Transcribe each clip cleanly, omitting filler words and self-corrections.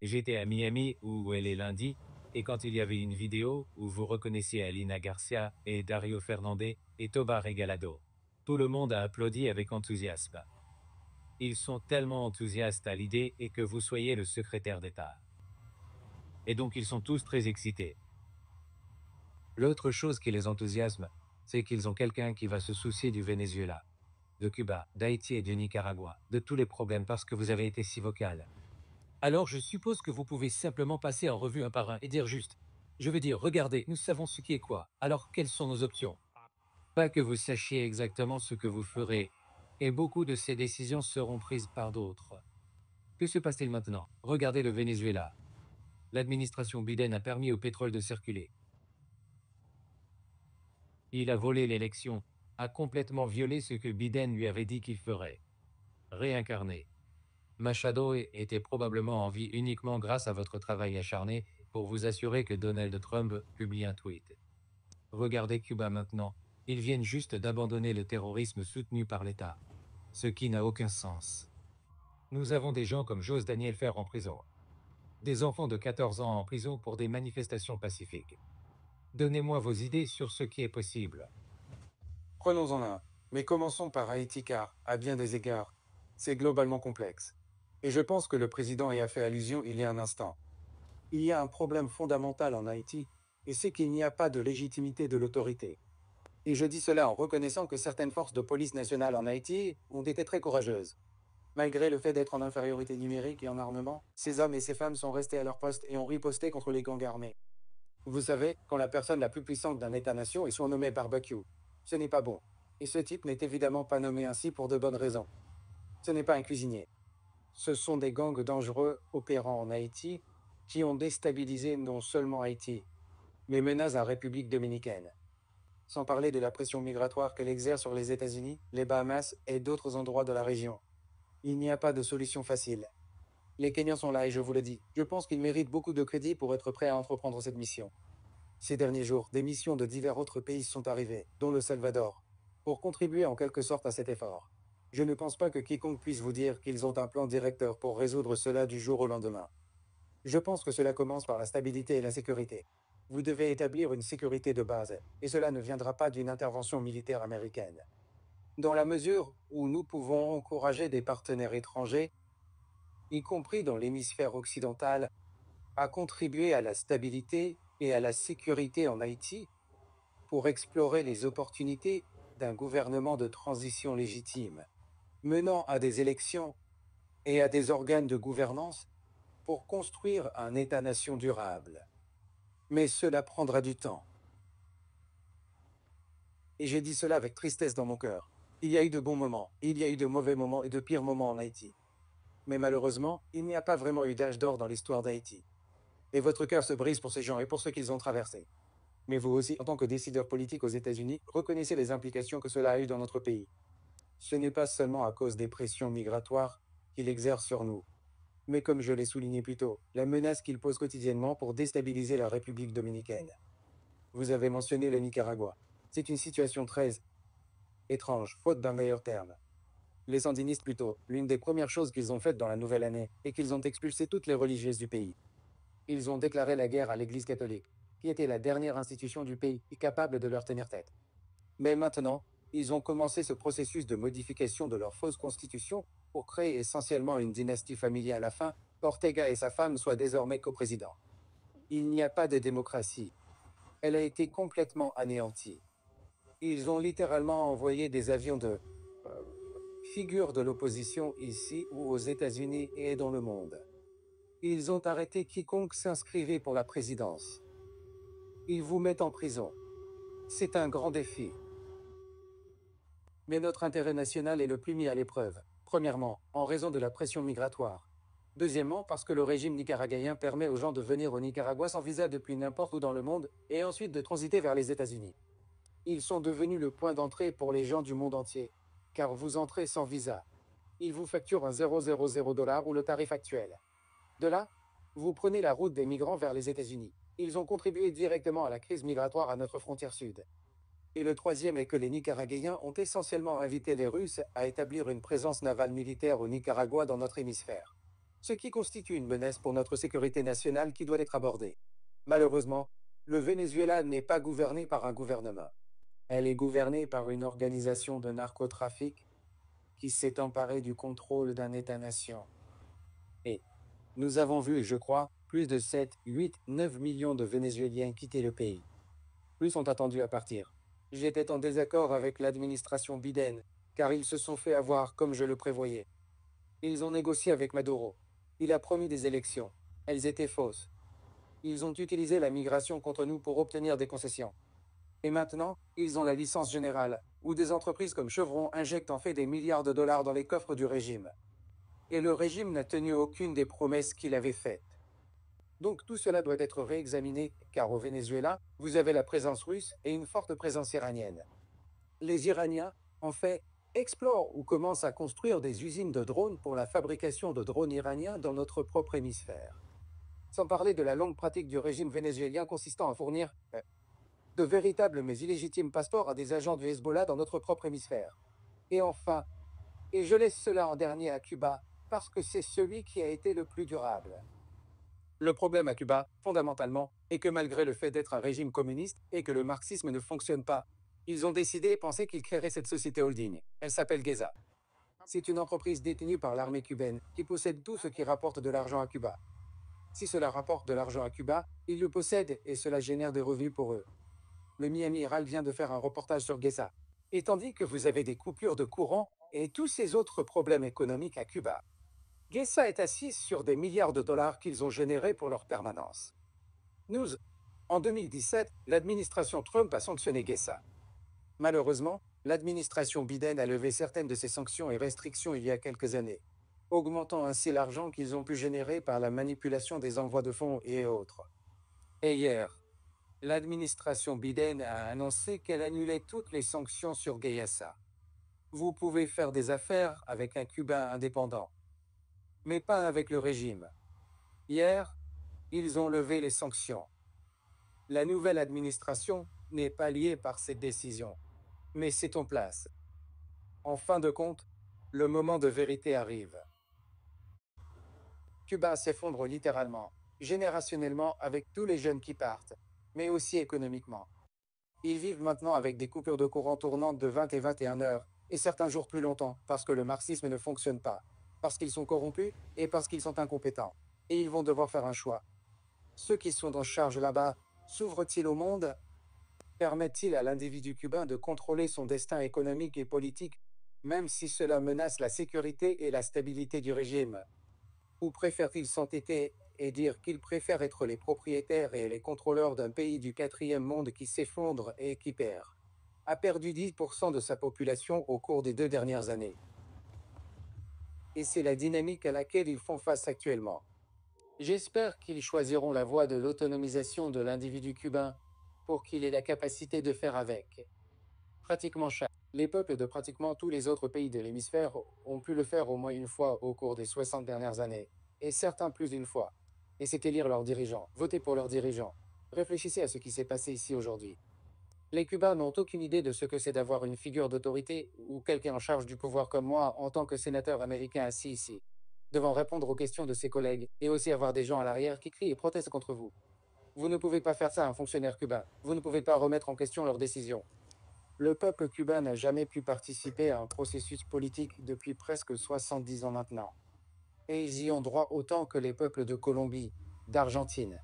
J'étais à Miami où elle est lundi, et quand il y avait une vidéo où vous reconnaissiez Alina Garcia et Dario Fernandez et Toba Regalado, tout le monde a applaudi avec enthousiasme. Ils sont tellement enthousiastes à l'idée et que vous soyez le secrétaire d'État. Et donc ils sont tous très excités. L'autre chose qui les enthousiasme, c'est qu'ils ont quelqu'un qui va se soucier du Venezuela, de Cuba, d'Haïti et du Nicaragua, de tous les problèmes parce que vous avez été si vocal. Alors je suppose que vous pouvez simplement passer en revue un par un et dire juste, je veux dire, regardez, nous savons ce qui est quoi, alors quelles sont nos options? Pas que vous sachiez exactement ce que vous ferez, et beaucoup de ces décisions seront prises par d'autres. Que se passe-t-il maintenant? Regardez le Venezuela. L'administration Biden a permis au pétrole de circuler. Il a volé l'élection, a complètement violé ce que Biden lui avait dit qu'il ferait. Réincarné. Machado était probablement en vie uniquement grâce à votre travail acharné pour vous assurer que Donald Trump publie un tweet. Regardez Cuba maintenant. Ils viennent juste d'abandonner le terrorisme soutenu par l'État. Ce qui n'a aucun sens. Nous avons des gens comme Jose Daniel Fer en prison. Des enfants de 14 ans en prison pour des manifestations pacifiques. Donnez-moi vos idées sur ce qui est possible. Prenons-en un. Mais commençons par Haïti car, à bien des égards, c'est globalement complexe. Et je pense que le président y a fait allusion il y a un instant. Il y a un problème fondamental en Haïti, et c'est qu'il n'y a pas de légitimité de l'autorité. Et je dis cela en reconnaissant que certaines forces de police nationale en Haïti ont été très courageuses. Malgré le fait d'être en infériorité numérique et en armement, ces hommes et ces femmes sont restés à leur poste et ont riposté contre les gangs armés. Vous savez, quand la personne la plus puissante d'un État-nation est surnommée Barbecue, ce n'est pas bon. Et ce type n'est évidemment pas nommé ainsi pour de bonnes raisons. Ce n'est pas un cuisinier. Ce sont des gangs dangereux opérant en Haïti qui ont déstabilisé non seulement Haïti, mais menacent la République dominicaine. Sans parler de la pression migratoire qu'elle exerce sur les États-Unis, les Bahamas et d'autres endroits de la région. Il n'y a pas de solution facile. Les Kenyans sont là et je vous le dis, je pense qu'ils méritent beaucoup de crédit pour être prêts à entreprendre cette mission. Ces derniers jours, des missions de divers autres pays sont arrivées, dont le Salvador, pour contribuer en quelque sorte à cet effort. Je ne pense pas que quiconque puisse vous dire qu'ils ont un plan directeur pour résoudre cela du jour au lendemain. Je pense que cela commence par la stabilité et la sécurité. Vous devez établir une sécurité de base, et cela ne viendra pas d'une intervention militaire américaine. Dans la mesure où nous pouvons encourager des partenaires étrangers, y compris dans l'hémisphère occidental, à contribuer à la stabilité et à la sécurité en Haïti, pour explorer les opportunités d'un gouvernement de transition légitime, menant à des élections et à des organes de gouvernance pour construire un État-nation durable. Mais cela prendra du temps. Et j'ai dit cela avec tristesse dans mon cœur. Il y a eu de bons moments, il y a eu de mauvais moments et de pires moments en Haïti. Mais malheureusement, il n'y a pas vraiment eu d'âge d'or dans l'histoire d'Haïti. Et votre cœur se brise pour ces gens et pour ce qu'ils ont traversé. Mais vous aussi, en tant que décideur politique aux États-Unis, reconnaissez les implications que cela a eu dans notre pays. Ce n'est pas seulement à cause des pressions migratoires qu'il exerce sur nous, mais comme je l'ai souligné plus tôt, la menace qu'il pose quotidiennement pour déstabiliser la République dominicaine. Vous avez mentionné le Nicaragua. C'est une situation très étrange, faute d'un meilleur terme. Les sandinistes plutôt, l'une des premières choses qu'ils ont faites dans la nouvelle année est qu'ils ont expulsé toutes les religieuses du pays. Ils ont déclaré la guerre à l'Église catholique, qui était la dernière institution du pays capable de leur tenir tête. Mais maintenant, ils ont commencé ce processus de modification de leur fausse constitution pour créer essentiellement une dynastie familiale afin qu'Ortega et sa femme soient désormais coprésidents. Il n'y a pas de démocratie. Elle a été complètement anéantie. Ils ont littéralement envoyé des avions de figures de l'opposition ici ou aux États-Unis et dans le monde. Ils ont arrêté quiconque s'inscrivait pour la présidence. Ils vous mettent en prison. C'est un grand défi. Mais notre intérêt national est le plus mis à l'épreuve. Premièrement, en raison de la pression migratoire. Deuxièmement, parce que le régime nicaraguayen permet aux gens de venir au Nicaragua sans visa depuis n'importe où dans le monde et ensuite de transiter vers les États-Unis. Ils sont devenus le point d'entrée pour les gens du monde entier, car vous entrez sans visa. Ils vous facturent un 000 $ ou le tarif actuel. De là, vous prenez la route des migrants vers les États-Unis. Ils ont contribué directement à la crise migratoire à notre frontière sud. Et le troisième est que les Nicaraguayens ont essentiellement invité les Russes à établir une présence navale militaire au Nicaragua dans notre hémisphère. ce qui constitue une menace pour notre sécurité nationale qui doit être abordée. Malheureusement, le Venezuela n'est pas gouverné par un gouvernement. Elle est gouvernée par une organisation de narcotrafic qui s'est emparée du contrôle d'un État-nation. Et nous avons vu, je crois, plus de 7, 8, 9 millions de Vénézuéliens quitter le pays. Plus sont attendus à partir. J'étais en désaccord avec l'administration Biden, car ils se sont fait avoir comme je le prévoyais. Ils ont négocié avec Maduro. Il a promis des élections. Elles étaient fausses. Ils ont utilisé la migration contre nous pour obtenir des concessions. Et maintenant, ils ont la licence générale, où des entreprises comme Chevron injectent en fait des milliards de dollars dans les coffres du régime. Et le régime n'a tenu aucune des promesses qu'il avait faites. Donc tout cela doit être réexaminé, car au Venezuela, vous avez la présence russe et une forte présence iranienne. Les Iraniens, en fait, explorent ou commencent à construire des usines de drones pour la fabrication de drones iraniens dans notre propre hémisphère. Sans parler de la longue pratique du régime vénézuélien consistant à fournir de véritables mais illégitimes passeports à des agents du Hezbollah dans notre propre hémisphère. Et enfin, et je laisse cela en dernier à Cuba, parce que c'est celui qui a été le plus durable. Le problème à Cuba, fondamentalement, est que malgré le fait d'être un régime communiste et que le marxisme ne fonctionne pas, ils ont décidé et pensé qu'ils créeraient cette société holding. Elle s'appelle Geza. C'est une entreprise détenue par l'armée cubaine qui possède tout ce qui rapporte de l'argent à Cuba. Si cela rapporte de l'argent à Cuba, ils le possèdent et cela génère des revenus pour eux. Le Miami Herald vient de faire un reportage sur Geza. Et tandis que vous avez des coupures de courant et tous ces autres problèmes économiques à Cuba, Geza est assise sur des milliards de dollars qu'ils ont générés pour leur permanence. En 2017, l'administration Trump a sanctionné Geza. Malheureusement, l'administration Biden a levé certaines de ces sanctions et restrictions il y a quelques années, augmentant ainsi l'argent qu'ils ont pu générer par la manipulation des envois de fonds et autres. Et hier, l'administration Biden a annoncé qu'elle annulait toutes les sanctions sur Geza. Vous pouvez faire des affaires avec un Cubain indépendant, mais pas avec le régime. Hier, ils ont levé les sanctions. La nouvelle administration n'est pas liée par cette décision, mais c'est en place. En fin de compte, le moment de vérité arrive. Cuba s'effondre littéralement, générationnellement avec tous les jeunes qui partent, mais aussi économiquement. Ils vivent maintenant avec des coupures de courant tournantes de 20 et 21 heures, et certains jours plus longtemps, parce que le marxisme ne fonctionne pas, parce qu'ils sont corrompus et parce qu'ils sont incompétents. Et ils vont devoir faire un choix. Ceux qui sont en charge là-bas, s'ouvrent-ils au monde? Permettent-ils à l'individu cubain de contrôler son destin économique et politique, même si cela menace la sécurité et la stabilité du régime? Ou préfèrent-ils s'entêter et dire qu'ils préfèrent être les propriétaires et les contrôleurs d'un pays du quatrième monde qui s'effondre et qui a perdu 10% de sa population au cours des 2 dernières années? Et c'est la dynamique à laquelle ils font face actuellement. J'espère qu'ils choisiront la voie de l'autonomisation de l'individu cubain pour qu'il ait la capacité de faire avec. Pratiquement chaque. Les peuples de pratiquement tous les autres pays de l'hémisphère ont pu le faire au moins une fois au cours des 60 dernières années, et certains plus d'une fois. Et c'est élire leurs dirigeants, voter pour leurs dirigeants. Réfléchissez à ce qui s'est passé ici aujourd'hui. Les Cubains n'ont aucune idée de ce que c'est d'avoir une figure d'autorité ou quelqu'un en charge du pouvoir comme moi en tant que sénateur américain assis ici, devant répondre aux questions de ses collègues et aussi avoir des gens à l'arrière qui crient et protestent contre vous. Vous ne pouvez pas faire ça à un fonctionnaire cubain. Vous ne pouvez pas remettre en question leurs décisions. Le peuple cubain n'a jamais pu participer à un processus politique depuis presque 70 ans maintenant. Et ils y ont droit autant que les peuples de Colombie, d'Argentine,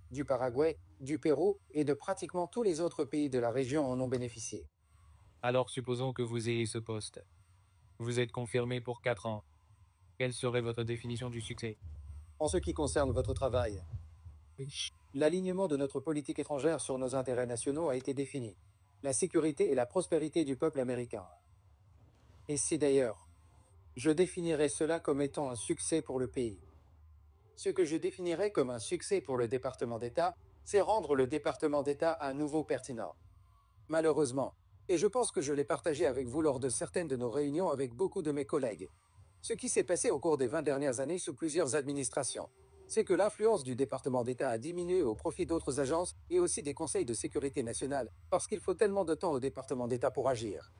du Paraguay, du Pérou et de pratiquement tous les autres pays de la région en ont bénéficié. Alors supposons que vous ayez ce poste. Vous êtes confirmé pour 4 ans. Quelle serait votre définition du succès? En ce qui concerne votre travail, l'alignement de notre politique étrangère sur nos intérêts nationaux a été défini. La sécurité et la prospérité du peuple américain. Et c'est d'ailleurs, je définirais cela comme étant un succès pour le pays. Ce que je définirais comme un succès pour le département d'État, c'est rendre le département d'État à nouveau pertinent. Malheureusement, et je pense que je l'ai partagé avec vous lors de certaines de nos réunions avec beaucoup de mes collègues, ce qui s'est passé au cours des 20 dernières années sous plusieurs administrations, c'est que l'influence du département d'État a diminué au profit d'autres agences et aussi des conseils de sécurité nationale, parce qu'il faut tellement de temps au département d'État pour agir.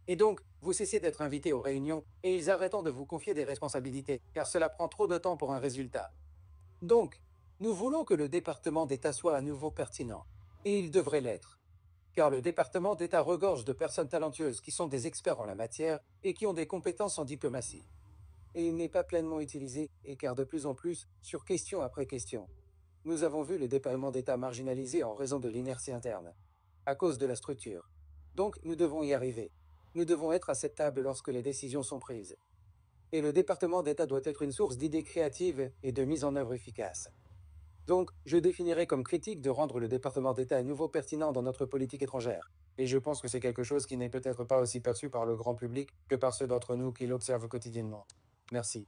Et donc, vous cessez d'être invité aux réunions et ils arrêtent de vous confier des responsabilités, car cela prend trop de temps pour un résultat. Donc, nous voulons que le département d'État soit à nouveau pertinent. Et il devrait l'être. Car le département d'État regorge de personnes talentueuses qui sont des experts en la matière et qui ont des compétences en diplomatie. Et il n'est pas pleinement utilisé, et car de plus en plus, sur question après question. Nous avons vu le département d'État marginalisé en raison de l'inertie interne, à cause de la structure. Donc, nous devons y arriver. Nous devons être à cette table lorsque les décisions sont prises. Et le département d'État doit être une source d'idées créatives et de mise en œuvre efficace. Donc, je définirais comme critique de rendre le département d'État à nouveau pertinent dans notre politique étrangère. Et je pense que c'est quelque chose qui n'est peut-être pas aussi perçu par le grand public que par ceux d'entre nous qui l'observent quotidiennement. Merci.